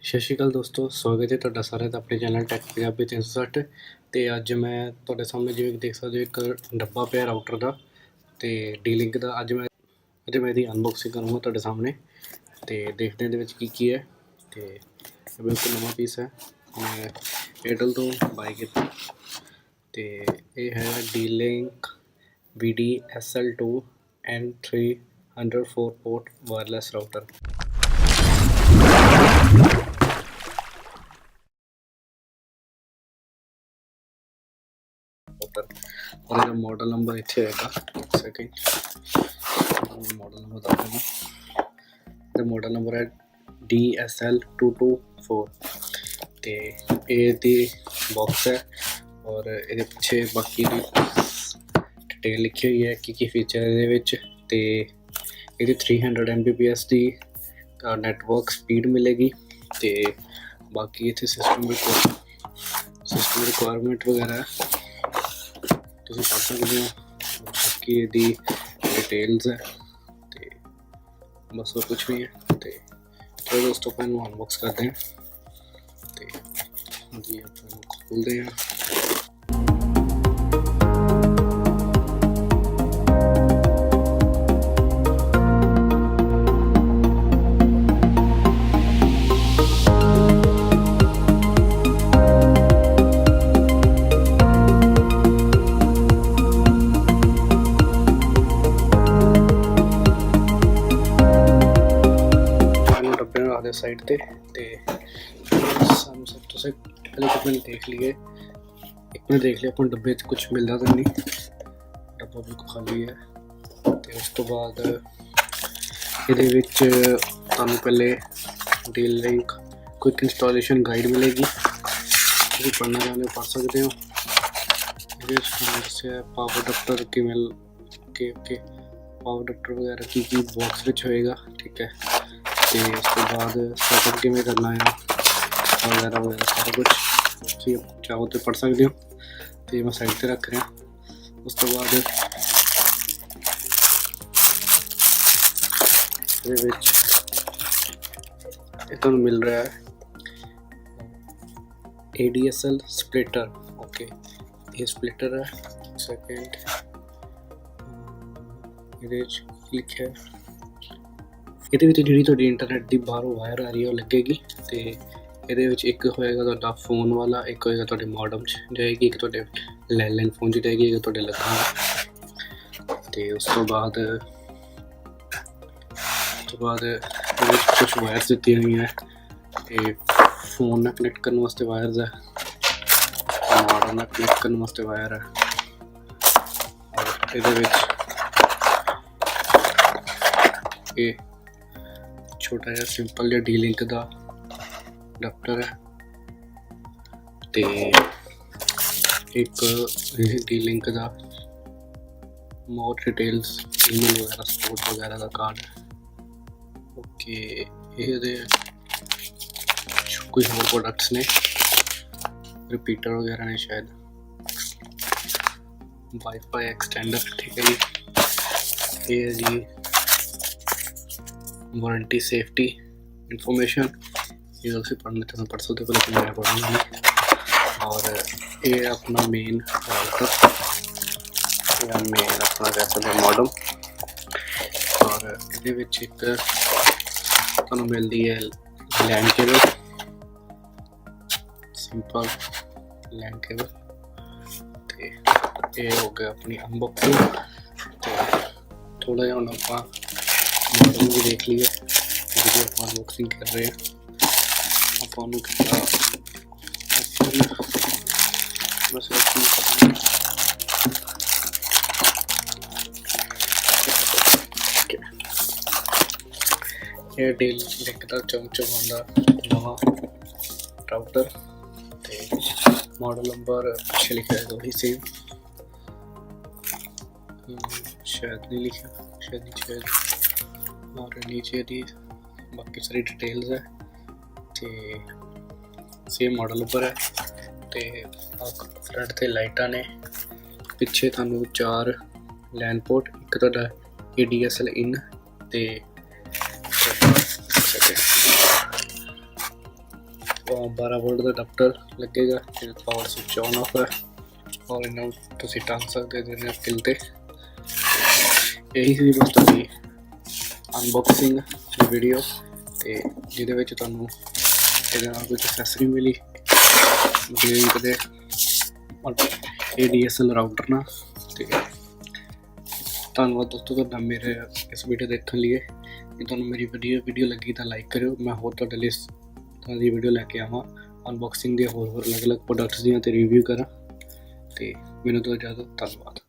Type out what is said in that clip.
ਸਤਿ ਸ਼੍ਰੀ ਅਕਾਲ ਦੋਸਤੋ, ਸਵਾਗਤ ਹੈ ਤੁਹਾਡਾ ਸਾਰਿਆਂ ਦਾ ਆਪਣੇ ਚੈਨਲ ਟੈਕ ਪੰਜਾਬੀ 360 ਤੇ ਅੱਜ ਮੈਂ ਤੁਹਾਡੇ ਸਾਹਮਣੇ ਜਿਵੇਂ ਕਿ ਦੇਖ ਸਕਦੇ ਹੋ ਇੱਕ ਡੱਬਾ ਪਿਆ ਰਾਊਟਰ ਦਾ ਤੇ ਡੀ-ਲਿੰਕ ਦਾ। ਅੱਜ ਮੈਂ ਇਹਦੀ ਅਨਬਾਕਸਿੰਗ ਕਰੂੰਗਾ ਤੁਹਾਡੇ ਸਾਹਮਣੇ ਤੇ ਦੇਖਦੇ ਹਾਂ ਇਹਦੇ ਵਿੱਚ ਕੀ ਹੈ। ਤੇ ਇਹ ਬਿਲਕੁਲ ਨਵਾਂ ਪੀਸ ਹੈ, ਮੈਂ ਏਅਰਟੈਲ ਤੋਂ ਬਾਈ ਕੀਤਾ ਤੇ ਇਹ ਹੈ D-link VDSL 2 N304 port wireless router. और ਇਹਦਾ ਮਾਡਲ ਨੰਬਰ ਇੱਥੇ ਹੈਗਾ, ਇੱਕ ਸੈਕਿੰਡ ਮਾਡਲ ਨੰਬਰ ਦੱਸ ਦਿੰਦਾ। ਇਹਦਾ ਮਾਡਲ ਨੰਬਰ ਹੈ DSL 224 ਤੇ ਇਹਦੀ ਬਾਕਸ ਹੈ ਔਰ ਇਹਦੇ ਪਿੱਛੇ ਬਾਕੀ ਦੀ डिटेल लिखी हुई है कि फीचर ये तो ये 300 Mbps की नैटवर्क स्पीड मिलेगी तो बाकी इतने सिस्टम रिक्वायरमेंट वगैरह तुम पढ़ सकते हो। बाकी यदी डिटेल्स है तो बस और कुछ भी है। तो चलो दोस्तों अपन अनबॉक्स करते हैं तो जी अपन खोलते हैं। साइड पे सब तो से पहले तो मैंने देख लिए अपन डब्बे कुछ मिलता तो नहीं, डब्बा बिल्कुल खाली है। तो उस तो बाद ये पहले डी-लिंक क्विक इंस्टॉलेशन गाइड मिलेगी, तुम पढ़ना चाहते हो पढ़ सकते हो। ये पावर अडाप्टर के पावर अडाप्टर वगैरह की बॉक्स में होएगा, ठीक है। तो उसके बाद सेटअप किमें करना है वगैरह वगैरह सारा कुछ ठीक चाहो तो पढ़ सकते हो। तो ये मैं साइड पर रख रहा। उस तो बाद ये मिल रहा है ADSL स्प्लिटर। ओके, ये स्प्लिटर है। सेकेंड ये लिखा है ਇਹਦੇ ਵਿੱਚ ਜਿਹੜੀ ਤੁਹਾਡੀ ਇੰਟਰਨੈਟ ਦੀ ਬਾਹਰੋਂ ਵਾਇਰ ਆ ਰਹੀ ਹੈ ਉਹ ਲੱਗੇਗੀ ਤੇ ਇਹਦੇ ਵਿੱਚ ਇੱਕ ਹੋਏਗਾ ਤੁਹਾਡਾ ਫੋਨ ਵਾਲਾ, ਇੱਕ ਹੋਏਗਾ ਤੁਹਾਡੇ ਮੋਡਮ 'ਚ ਜਾਏਗੀ, ਇੱਕ ਤੁਹਾਡੇ ਲੈਂਡਲਾਈਨ ਫੋਨ 'ਚ ਜਾਏਗੀ, ਇੱਕ ਤੁਹਾਡੇ ਲੱਗਾ। ਤੇ ਉਸ ਤੋਂ ਬਾਅਦ ਇਹਦੇ ਵਿੱਚ ਕੁਛ ਵਾਇਰਸ ਦਿੱਤੀਆਂ ਹੋਈਆਂ ਤੇ ਫੋਨ ਨਾਲ ਕਨੈਕਟ ਕਰਨ ਵਾਸਤੇ ਵਾਇਰਸ ਹੈ, ਮੋਡਮ ਨਾਲ ਕਨੈਕਟ ਕਰਨ ਵਾਸਤੇ ਵਾਇਰ ਹੈ। ਔਰ ਇਹਦੇ ਵਿੱਚ ਇਹ छोटा जिहा सिंपल जिहा डी-लिंक का अडाप्टर है तो एक डी-लिंक का मोर डिटेल्स ईमेल वगैरह सपोर्ट वगैरह का कार्ड है। ओके, ये कुछ और प्रोडक्ट्स ने रिपीटर वगैरह ने शायद वाईफाई एक्सटेंडर, ठीक है जी। ये जी वारंटी सेफ्टी इंफॉर्मेशन, ये उसे पढ़ने तो मैं पढ़ सकते हो लेकिन मैं पढ़ूँगा नहीं। और ये अपना मेन राउटर या मेन अपना कह सकते मॉडम। और ये एक तुहानू मिलती है land cable, simple land cable. तो ये हो गया अपनी अनबॉक्सिंग। तो थोड़ा जिहा हुण आपां मॉडल भी देख लिए जो आप अनबॉक्सिंग कर रहे हैं। आप बस ये डी-लिंक का चमचमांदा नवा राउटर तो मॉडल नंबर पीछे लिखा है वही सेम, शायद नहीं लिखा, शायद नीचे और नीचे दी बाकी सारी डिटेल्स है तो सेम मॉडल पर है। तो फ्रंट ते लाइटा ने, पिछे थानू 4 लैंड पोर्ट, एक तो ADSL इन ते 12 ਵੋਲਟ ਦਾ ਅਡਾਪਟਰ ਲੱਗੇਗਾ ਤੇ ਪਾਵਰ ਸਵਿਚ ਆਨ ਆਫ ਹੈ ਔਰ ਇਹਨਾਂ ਤੁਸੀਂ ਟੰਗ ਸਕਦੇ ਹੋ ਇਹਦੇ ਕਿਲ ਤੇ। ਇਹੀ ਸੀ ਬਸ ਤੁਹਾਡੀ ਅਨਬਾਕਸਿੰਗ ਵੀਡੀਓ ਤੇ ਜਿਹਦੇ ਵਿੱਚ ਤੁਹਾਨੂੰ ਇਹਦੇ ਨਾਲ ਕੁਝ ਐਕਸੈਸਰੀ ਮਿਲੀ ਕਦੇ ਇਹ DSL ਰਾਊਟਰ ਨਾਲ। ਤੇ ਧੰਨਵਾਦ ਦੋਸਤੋ ਤੁਹਾਡਾ ਮੇਰੇ ਇਸ ਵੀਡੀਓ ਦੇਖਣ ਲਈ। ਜੇ ਤੁਹਾਨੂੰ ਮੇਰੀ ਵੀਡੀਓ ਲੱਗੀ ਤਾਂ ਲਾਈਕ ਕਰਿਓ। ਮੈਂ ਹੋਰ ਤੁਹਾਡੇ ਲਈ ਇਸ ਤਰ੍ਹਾਂ ਦੀ ਵੀਡੀਓ ਲੈ ਕੇ ਆਵਾਂ ਅਨਬਾਕਸਿੰਗ ਦੀਆਂ ਹੋਰ ਅਲੱਗ-ਅਲੱਗ ਪ੍ਰੋਡਕਟਸ ਦੀਆਂ ਤੇ ਰਿਵਿਊ ਕਰਾਂ। ਤੇ ਮੈਨੂੰ ਤੋਂ ਇਜਾਜ਼ਤ, ਧੰਨਵਾਦ।